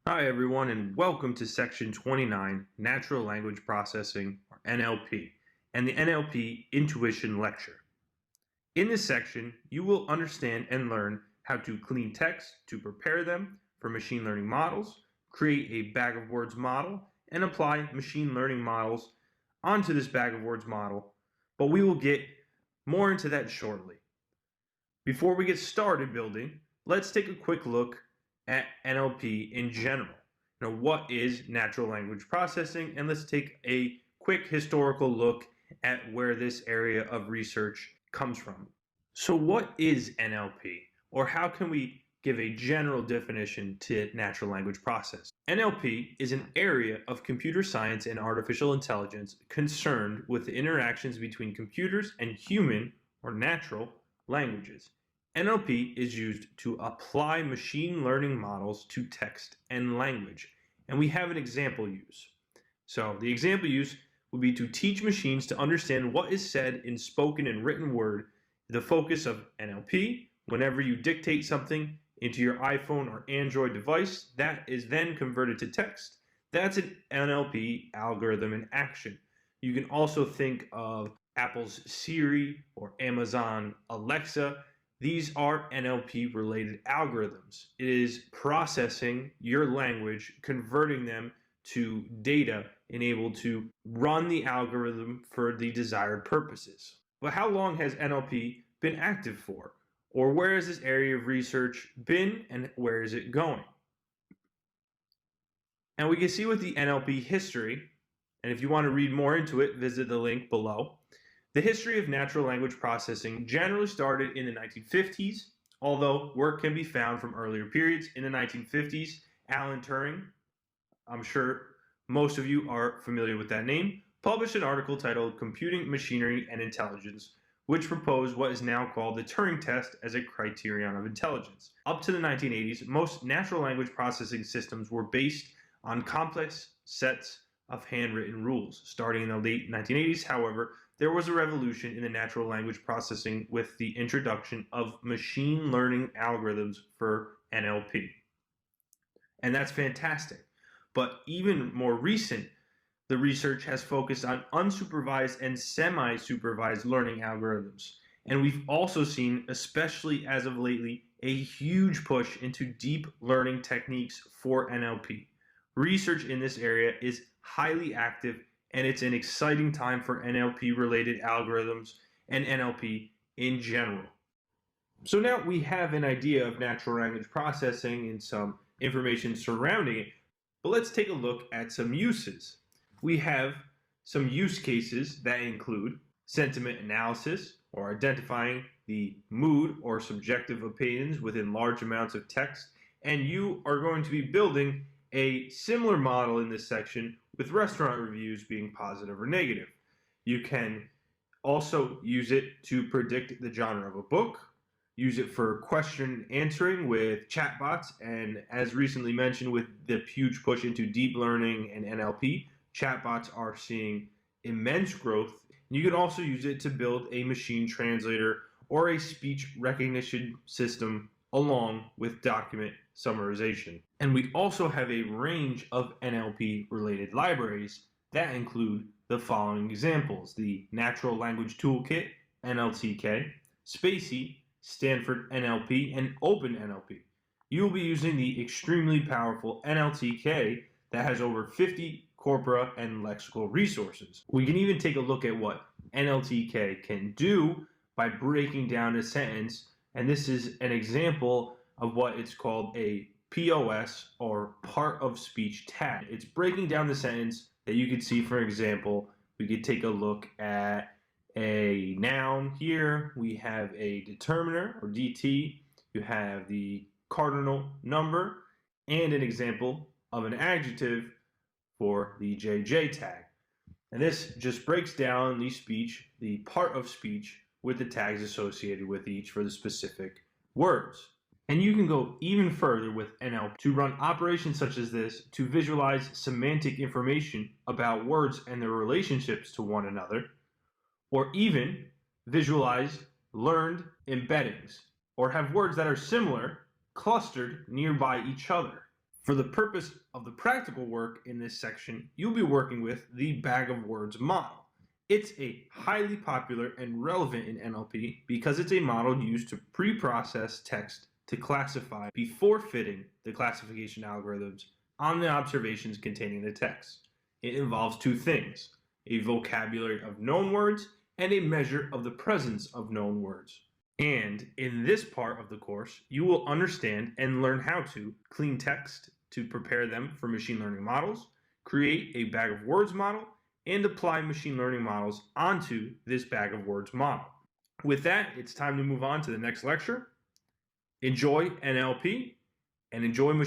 Hi everyone and welcome to section 29, Natural Language Processing, or NLP, and the NLP Intuition Lecture. In this section, you will understand and learn how to clean text to prepare them for machine learning models, create a bag of words model, and apply machine learning models onto this bag of words model, but we will get more into that shortly. Before we get started building, let's take a quick look at NLP in general. What is natural language processing? And let's take a quick historical look at where this area of research comes from. So what is NLP? Or how can we give a general definition to natural language processing? NLP is an area of computer science and artificial intelligence concerned with the interactions between computers and human or natural languages. NLP is used to apply machine learning models to text and language, and we have an example use. So the example use would be to teach machines to understand what is said in spoken and written word. The focus of NLP, whenever you dictate something into your iPhone or Android device, that is then converted to text. That's an NLP algorithm in action. You can also think of Apple's Siri or Amazon Alexa. These are NLP related algorithms. It is processing your language, converting them to data, and able to run the algorithm for the desired purposes. But how long has NLP been active for? Or where has this area of research been and where is it going? And we can see with the NLP history, and if you want to read more into it, visit the link below. The history of natural language processing generally started in the 1950s, although work can be found from earlier periods. In the 1950s, Alan Turing, I'm sure most of you are familiar with that name, published an article titled Computing Machinery and Intelligence, which proposed what is now called the Turing test as a criterion of intelligence. Up to the 1980s, most natural language processing systems were based on complex sets of handwritten rules. Starting in the late 1980s, however, there was a revolution in the natural language processing with the introduction of machine learning algorithms for NLP. And that's fantastic. But even more recent, the research has focused on unsupervised and semi-supervised learning algorithms. And we've also seen, especially as of lately, a huge push into deep learning techniques for NLP. Research in this area is highly active, and it's an exciting time for NLP-related algorithms and NLP in general. So now we have an idea of natural language processing and some information surrounding it, but let's take a look at some uses. We have some use cases that include sentiment analysis, or identifying the mood or subjective opinions within large amounts of text, and you are going to be building a similar model in this section with restaurant reviews being positive or negative. You can also use it to predict the genre of a book, use it for question answering with chatbots, and as recently mentioned with the huge push into deep learning and NLP, chatbots are seeing immense growth. You can also use it to build a machine translator or a speech recognition system along with document summarization. And we also have a range of NLP related libraries that include the following examples: the Natural Language Toolkit, NLTK, spaCy, Stanford NLP, and OpenNLP. You will be using the extremely powerful NLTK that has over 50 corpora and lexical resources. We can even take a look at what NLTK can do by breaking down a sentence, and this is an example of what it's called a POS, or part of speech tag. It's breaking down the sentence that you could see. For example, we could take a look at a noun here. We have a determiner, or DT. You have the cardinal number, and an example of an adjective for the JJ tag. And this just breaks down the speech, the part of speech, with the tags associated with each for the specific words. And you can go even further with NLP to run operations such as this to visualize semantic information about words and their relationships to one another, or even visualize learned embeddings, or have words that are similar clustered nearby each other. For the purpose of the practical work in this section, you'll be working with the Bag of Words model. It's a highly popular and relevant in NLP because it's a model used to pre-process text to classify before fitting the classification algorithms on the observations containing the text. It involves two things: a vocabulary of known words and a measure of the presence of known words. And in this part of the course, you will understand and learn how to clean text to prepare them for machine learning models, create a Bag of Words model, and apply machine learning models onto this Bag of Words model. With that, it's time to move on to the next lecture. Enjoy NLP and enjoy machine